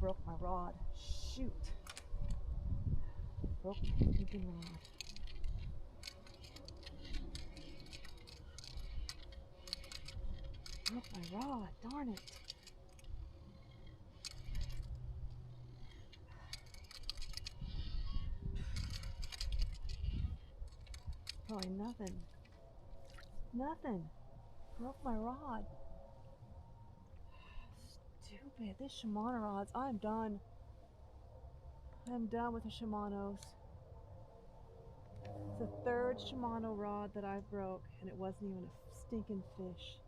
Broke my rod. Shoot. Broke my freaking rod. Broke my rod. Darn it. Probably nothing. Nothing. Broke my rod. Stupid. These Shimano rods. I'm done. I'm done with the Shimanos. It's the third Shimano rod that I broke, and it wasn't even a stinking fish.